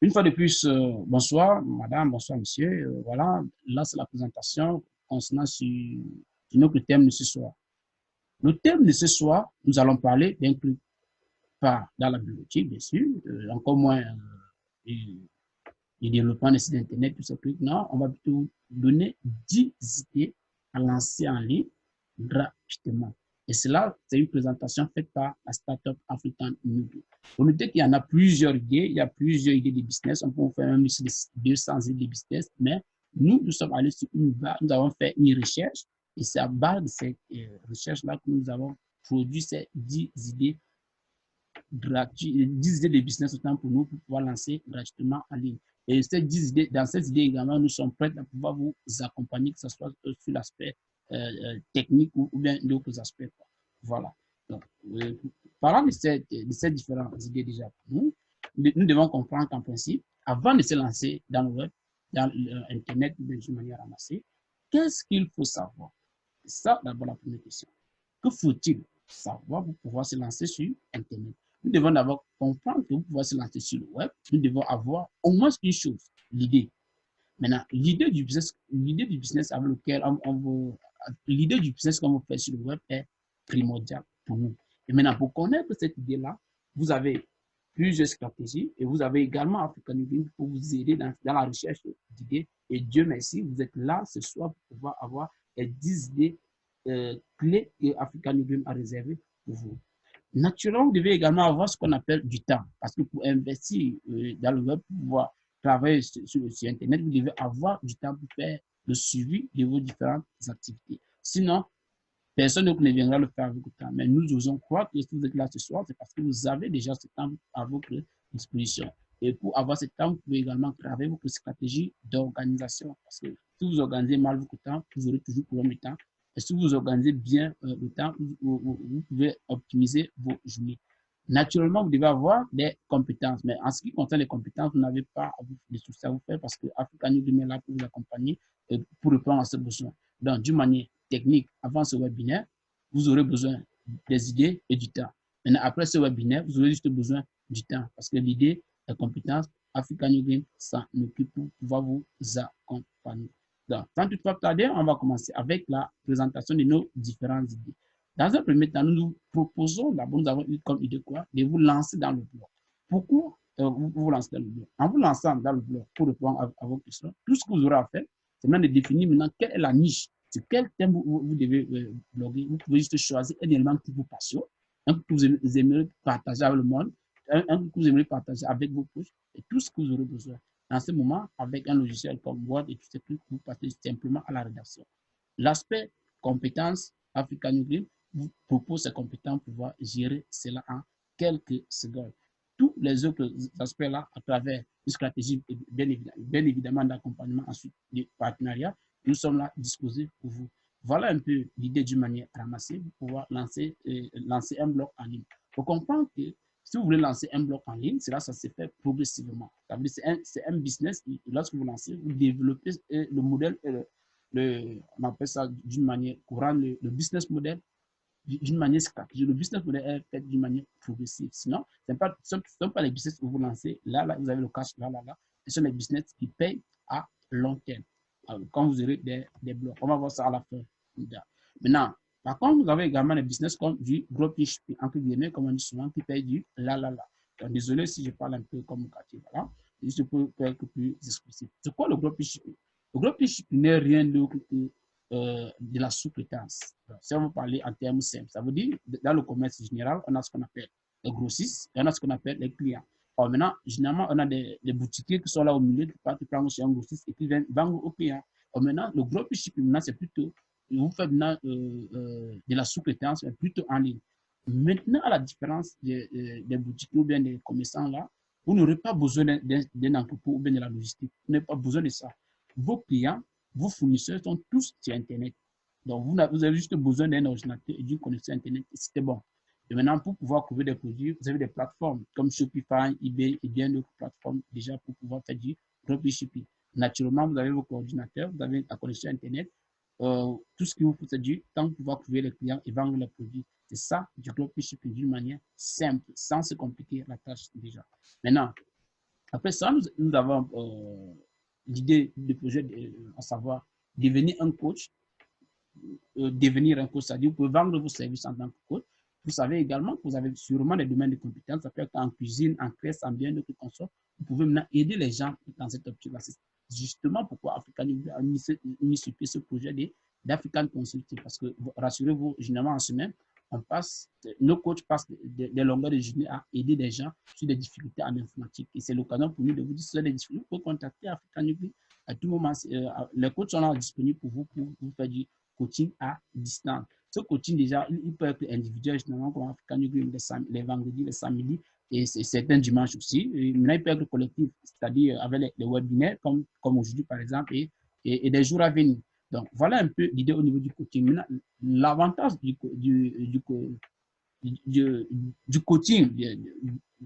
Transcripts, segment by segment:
Une fois de plus, bonsoir, madame, bonsoir, monsieur. Voilà, là, c'est la présentation concernant sur notre thème de ce soir. Le thème de ce soir, nous allons parler d'un truc, pas dans la bibliothèque, bien sûr, encore moins du, du développement des sites Internet, tout ce truc. Non, on va plutôt donner 10 idées à lancer en ligne gratuitement. Et cela, c'est une présentation faite par la startup African Newbie. Vous notez qu'il y en a plusieurs idées, il y a plusieurs idées de business, on peut faire même 200 idées de business, mais nous sommes allés sur une base, nous avons fait une recherche, et c'est à base de cette recherche-là que nous avons produit ces 10 idées gratuites, 10 idées de business autant pour nous pour pouvoir lancer gratuitement en ligne. Et ces 10 idées, dans ces idées également, nous sommes prêts à pouvoir vous accompagner, que ce soit sur l'aspect technique ou bien d'autres aspects. Quoi. Voilà. Donc, parlant de ces différentes idées déjà pour nous devons comprendre qu'en principe, avant de se lancer dans le web, dans Internet d'une manière ramassée, qu'est-ce qu'il faut savoir? C'est ça d'abord la première question. Que faut-il savoir pour pouvoir se lancer sur Internet? Nous devons d'abord comprendre que pour pouvoir se lancer sur le web, nous devons avoir au moins une chose, l'idée. Maintenant, l'idée du business avec lequel l'idée du business qu'on veut faire sur le web est primordiale pour nous. Et maintenant, pour connaître cette idée-là, vous avez plusieurs stratégies et vous avez également African Living pour vous aider dans la recherche d'idées. Et Dieu merci, vous êtes là ce soir pour pouvoir avoir les 10 idées clés que African Living a réservées pour vous. Naturellement, vous devez également avoir ce qu'on appelle du temps. Parce que pour investir dans le web, pour pouvoir travailler sur Internet, vous devez avoir du temps pour faire le suivi de vos différentes activités. Sinon, personne d'autre ne viendra le faire avec vous temps. Mais nous osons croire que si vous êtes là ce soir, c'est parce que vous avez déjà ce temps à votre disposition. Et pour avoir ce temps, vous pouvez également travailler votre stratégie d'organisation. Parce que si vous organisez mal votre temps, vous aurez toujours problème de temps. Et si vous organisez bien le temps, vous pouvez optimiser vos journées. Naturellement, vous devez avoir des compétences. Mais en ce qui concerne les compétences, vous n'avez pas de soucis à vous faire parce que Africa New est là pour vous accompagner et pour répondre à ces besoins. Donc, d'une manière technique, avant ce webinaire, vous aurez besoin des idées et du temps. Maintenant, après ce webinaire, vous aurez juste besoin du temps parce que l'idée, la compétence, African New Game s'en occupe pour pouvoir vous accompagner. Donc, sans toutefois tarder, on va commencer avec la présentation de nos différentes idées. Dans un premier temps, nous nous proposons, d'abord, nous avons eu comme idée quoi? De vous lancer dans le blog. Pourquoi vous vous lancez dans le blog? En vous lançant dans le blog pour répondre à vos questions, tout ce que vous aurez à faire, c'est même de définir maintenant quelle est la niche, sur quel thème vous devez bloguer. Vous pouvez juste choisir un élément qui vous passionne, un que vous aimeriez partager avec le monde, un que vous aimeriez partager avec vos proches, et tout ce que vous aurez besoin. En ce moment, avec un logiciel comme Word et tous ces trucs, vous passez simplement à la rédaction. L'aspect compétences African New Green vous propose ces compétences pour pouvoir gérer cela en quelques secondes. Tous les autres aspects-là, à travers une stratégie, bien évidemment d'accompagnement, ensuite de partenariat, nous sommes là disposés pour vous. Voilà un peu l'idée d'une manière ramassée pour pouvoir lancer un blog en ligne. Il faut comprendre que si vous voulez lancer un blog en ligne, cela, ça se fait progressivement. C'est un business. Lorsque vous lancez, vous développez le modèle, on appelle ça d'une manière courante, le business model d'une manière stratégique. Le business model est fait d'une manière progressive. Sinon, ce ne sont pas les business que vous lancez. Là, vous avez le cash, là. Ce sont les business qui payent à long terme. Alors, quand vous aurez des blocs, on va voir ça à la fin. Maintenant, par contre, vous avez également des business comme du dropshipping, entre guillemets, comme on dit souvent, qui payent du là. Donc, désolé si je parle un peu comme quartier, voilà. Juste pour être plus explicite. C'est quoi le dropshipping? Le dropshipping n'est rien d'autre que de la sous-traitance. Si on veut parler en termes simples, ça veut dire, dans le commerce général, on a ce qu'on appelle les grossistes et on a ce qu'on appelle les clients. Alors maintenant, généralement, on a des boutiquiers qui sont là au milieu, qui partent prendre chez un grossiste et qui viennent vendre aux clients. Alors maintenant, le dropshipping, maintenant, c'est plutôt, vous faites maintenant de la sous-traitance, mais plutôt en ligne. Maintenant, à la différence des boutiquiers ou bien des commerçants là, vous n'aurez pas besoin d'un entrepôt ou bien de la logistique. Vous n'avez pas besoin de ça. Vos clients, vos fournisseurs sont tous sur Internet. Donc, vous avez juste besoin d'un ordinateur et d'une connexion Internet et c'était bon. Et maintenant, pour pouvoir trouver des produits, vous avez des plateformes comme Shopify, eBay et bien d'autres plateformes déjà pour pouvoir faire du dropshipping. Naturellement, vous avez vos coordinateurs, vous avez la connexion Internet. Tout ce qui vous faut, c'est du temps pour pouvoir trouver les clients et vendre les produits. C'est ça, du dropshipping d'une manière simple, sans se compliquer la tâche déjà. Maintenant, Après ça, nous avons l'idée du projet, à savoir devenir un coach, c'est-à-dire vous pouvez vendre vos services en tant que coach. Vous savez également que vous avez sûrement des domaines de compétences, ça peut être en cuisine, en crèche, en bien d'autres consorts. Vous pouvez maintenant aider les gens dans cette optique-là. C'est justement pourquoi African Unity a mis sur pied ce projet d'African Consulting. Parce que, rassurez-vous, généralement en semaine, nos coachs passent des longueurs de journée à aider des gens sur des difficultés en informatique. Et c'est l'occasion pour nous de vous dire si vous avez des difficultés, vous pouvez contacter African Unity à tout moment. Les coachs sont là disponibles pour vous faire du coaching à distance. Ce coaching, déjà, il peut être individuel, généralement, comme African Unity les vendredis, les samedis et certains dimanches aussi. Et maintenant, il peut être collectif, c'est-à-dire avec les webinaires, comme aujourd'hui, par exemple, et des jours à venir. Donc, voilà un peu l'idée au niveau du coaching. L'avantage du coaching,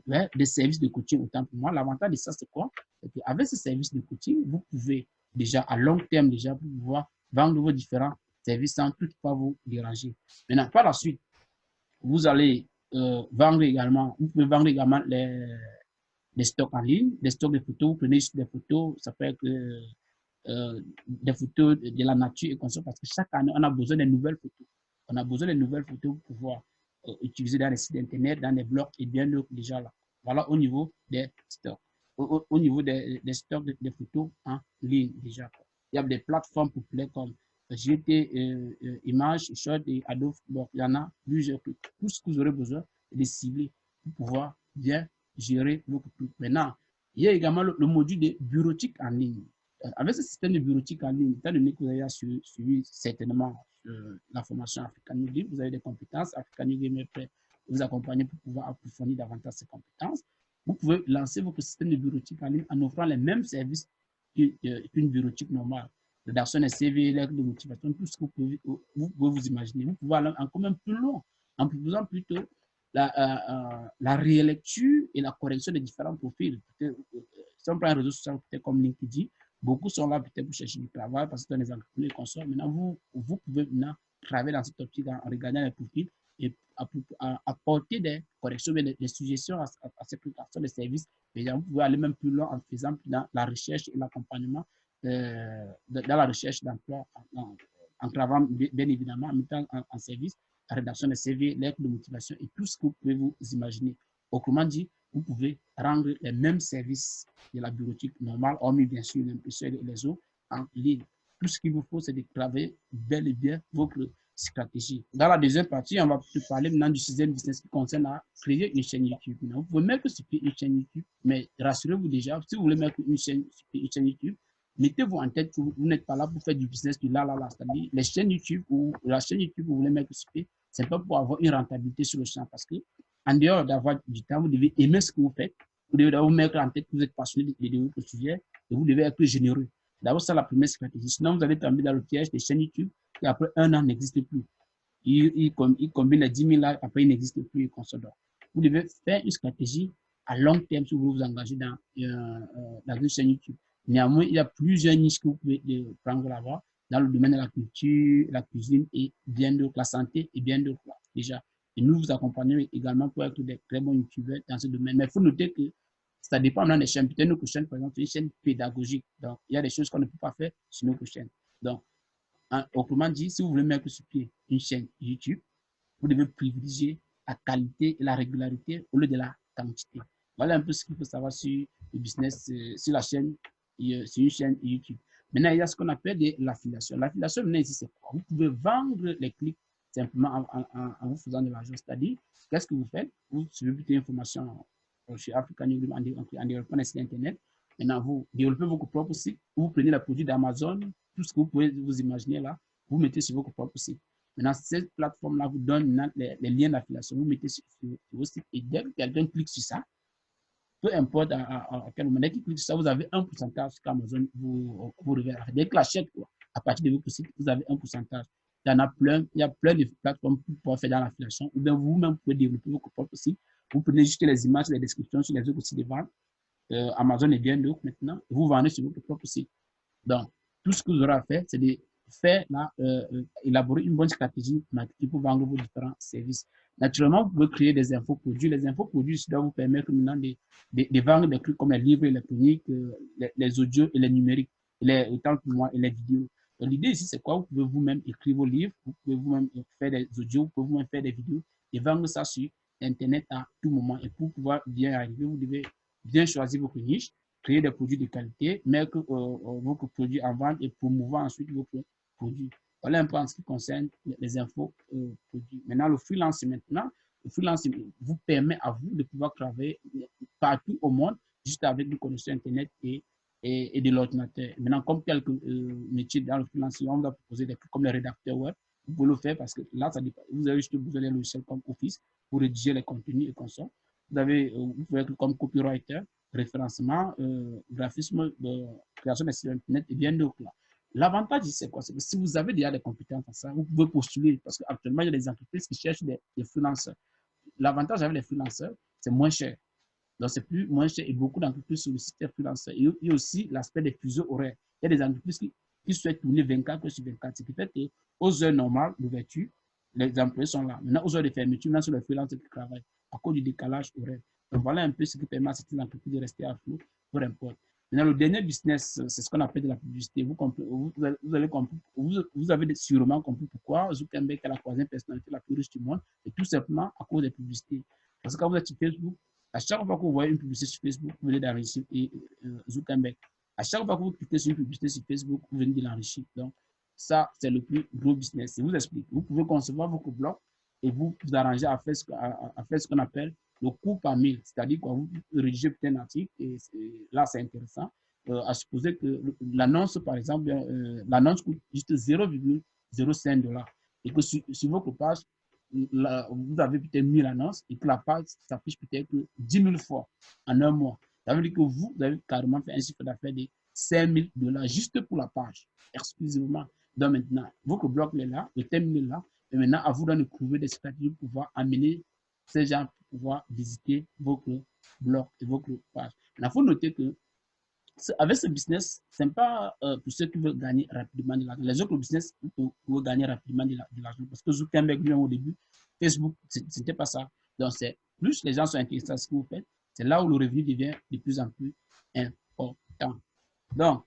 des services de coaching, autant pour moi, l'avantage de ça, c'est quoi? C'est qu'avec ces services de coaching, vous pouvez déjà, à long terme, déjà, pouvoir vendre vos différents services sans toutefois vous déranger. Maintenant, par la suite, vous allez vendre également, vous pouvez vendre également les stocks en ligne, des stocks de photos, vous prenez des photos, ça peut être des photos de la nature et comme ça, parce que chaque année, on a besoin de nouvelles photos. On a besoin de nouvelles photos pour pouvoir utiliser dans les sites internet, dans les blogs et bien d'autres déjà là. Voilà au niveau des stocks. Au niveau des stocks de photos en ligne déjà. Il y a des plateformes populaires comme GT, Images, Shot et Adobe. Bon, il y en a plusieurs. Tout ce que vous aurez besoin de cibler pour pouvoir bien gérer vos photos. Maintenant, il y a également le module de bureautique en ligne. Avec ce système de bureautique en ligne, étant donné que vous avez suivi certainement la formation African Unity, vous avez des compétences. African Unity est prêt à vous accompagner pour pouvoir approfondir davantage ces compétences. Vous pouvez lancer votre système de bureautique en ligne en offrant les mêmes services qu'une bureautique normale. Rédaction des CV, lettres de motivation, tout ce que vous pouvez vous imaginer. Vous pouvez aller encore même plus loin en proposant plutôt la rélecture et la correction des différents profils. Si on prend un réseau social comme LinkedIn, beaucoup sont là peut-être pour chercher du travail parce que c'est des entreprises et consorts. Maintenant, vous pouvez maintenant travailler dans cette optique en regardant les profils et apporter des corrections, des suggestions à cette application de services. Et vous pouvez aller même plus loin en faisant dans la recherche et l'accompagnement dans la recherche d'emploi, en travaillant bien évidemment en mettant en service la rédaction de CV, lettres de motivation et tout ce que vous pouvez vous imaginer. Autrement dit, vous pouvez rendre les mêmes services de la bureautique normale, hormis bien sûr l'impression et les autres, en ligne. Tout ce qu'il vous faut, c'est de travailler bel et bien votre stratégie. Dans la deuxième partie, on va parler maintenant du sixième business qui concerne à créer une chaîne YouTube. Vous pouvez mettre sur une chaîne YouTube, mais rassurez-vous déjà, si vous voulez mettre une chaîne YouTube, mettez-vous en tête que vous n'êtes pas là pour faire du business du là. C'est-à-dire les chaînes YouTube ou la chaîne YouTube que vous voulez mettre sur pied, c'est pas pour avoir une rentabilité sur le champ parce que en dehors d'avoir du temps, vous devez aimer ce que vous faites. Vous devez vous mettre en tête que vous êtes passionné de votre sujet et vous devez être généreux. D'abord, c'est la première stratégie. Sinon, vous allez tomber dans le piège des chaînes YouTube qui, après un an, n'existent plus. Ils combinent les 10 000 likes, après, ils n'existent plus. Vous devez faire une stratégie à long terme si vous voulez vous engager dans une chaîne YouTube. Néanmoins, il y a plusieurs niches que vous pouvez prendre là-bas dans le domaine de la culture, la cuisine et bien d'autres, la santé et bien d'autres déjà. Et nous vous accompagnons également pour être des très bons youtubeurs dans ce domaine. Mais il faut noter que ça dépend maintenant des chaînes. Peut-être nos chaînes, par exemple, c'est une chaîne pédagogique. Donc, il y a des choses qu'on ne peut pas faire sur nos chaînes. Donc, autrement dit, si vous voulez mettre sur pied une chaîne YouTube, vous devez privilégier la qualité et la régularité au lieu de la quantité. Voilà un peu ce qu'il faut savoir sur le business, sur la chaîne, sur une chaîne YouTube. Maintenant, il y a ce qu'on appelle l'affiliation. L'affiliation, maintenant, ici, c'est quoi? Vous pouvez vendre les clics simplement en vous faisant de l'argent. C'est-à-dire, qu'est-ce que vous faites? Vous suivez plutôt une formation chez African Unity en développant un site Internet. Maintenant, vous développez votre propre site. Vous prenez les produits d'Amazon, tout ce que vous pouvez vous imaginer là, vous mettez sur votre propre site. Maintenant, cette plateforme-là vous donne les liens d'affiliation. Vous mettez sur vos sites et dès que quelqu'un clique sur ça, peu importe à quel moment, dès qu'il clique sur ça, vous avez un pourcentage qu'Amazon vous révèle. Dès qu'il achète, à partir de votre site, vous avez un pourcentage. Il y a plein de plateformes pour pouvoir faire dans l'affiliation. Ou bien vous-même pouvez développer votre propre site. Vous prenez juste les images, les descriptions sur les autres sites de vente. Amazon est bien d'autres maintenant. Vous vendez sur votre propre site. Donc, tout ce que vous aurez à faire, c'est de élaborer une bonne stratégie marketing pour vendre vos différents services. Naturellement, vous pouvez créer des infoproduits. Les infoproduits, ça doit vous permettre maintenant de vendre des trucs comme les livres électroniques, les audios et les numériques, autant que moi, et les vidéos. Donc, l'idée ici, c'est quoi? Vous pouvez vous-même écrire vos livres, vous pouvez vous-même faire des audios, vous pouvez vous-même faire des vidéos et vendre ça sur Internet à tout moment. Et pour pouvoir bien arriver, vous devez bien choisir votre niche, créer des produits de qualité, mettre vos produits en vente et promouvoir ensuite vos produits. Voilà un peu en ce qui concerne les infos produits. Maintenant, le freelance maintenant, le freelance vous permet à vous de pouvoir travailler partout au monde juste avec une connexion Internet et de l'ordinateur. Maintenant, comme quelques métiers dans le freelance, on va proposer des trucs comme les rédacteurs web. Vous pouvez le faire parce que là, ça dépend. Vous avez juste besoin d'un logiciel comme Office pour rédiger les contenus et consorts. Vous pouvez être comme copywriter, référencement, graphisme, création des sites Internet et bien d'autres. L'avantage, c'est quoi? C'est que si vous avez déjà des compétences en ça, vous pouvez postuler parce qu'actuellement, il y a des entreprises qui cherchent des freelancers. L'avantage avec les freelancers, c'est moins cher. Donc, c'est plus moins cher et beaucoup d'entreprises sollicitent les freelancers. Il y a aussi l'aspect des fuseaux horaires. Il y a des entreprises qui souhaitent tourner 24 heures sur 24, ce qui fait qu'aux heures normales d'ouverture, les employés sont là. Maintenant, aux heures de fermeture, maintenant, c'est les freelancers qui travaillent à cause du décalage horaire. Donc, voilà un peu ce qui permet à certaines entreprises de rester à flot, peu importe. Maintenant, le dernier business, c'est ce qu'on appelle de la publicité. Vous avez sûrement compris pourquoi Zuckerberg est la troisième personnalité la plus riche du monde, et tout simplement à cause des publicités. Parce que quand vous êtes sur Facebook, à chaque fois que vous voyez une publicité sur Facebook, vous venez d'enrichir Zuckerberg. À chaque fois que vous cliquez sur une publicité sur Facebook, vous venez de l'enrichir. Donc, ça, c'est le plus gros business. Je vous explique. Vous pouvez concevoir votre blog et vous vous arranger à faire ce qu'on appelle le coût par mille. C'est-à-dire que vous rédigez un article et là, c'est intéressant. À supposer que l'annonce, par exemple, l'annonce coûte juste 0,05 $. Et que sur votre page, vous avez peut-être 1000 annonces et que la page s'affiche peut-être 10 000 fois en un mois. Ça veut dire que vous avez carrément fait un chiffre d'affaires de 5 000 $ juste pour la page, exclusivement. Donc maintenant, votre blog est là, le thème est là, et maintenant, à vous de trouver des stratégies pour pouvoir amener ces gens pour pouvoir visiter votre blog et votre page. Il faut noter que avec ce business, ce n'est pas pour ceux qui veulent gagner rapidement de l'argent. Les autres business, vous pouvez gagner rapidement de l'argent. Parce que Zuckerberg, au début, Facebook, ce n'était pas ça. Donc, c'est plus les gens sont intéressés à ce que vous faites, c'est là où le revenu devient de plus en plus important. Donc,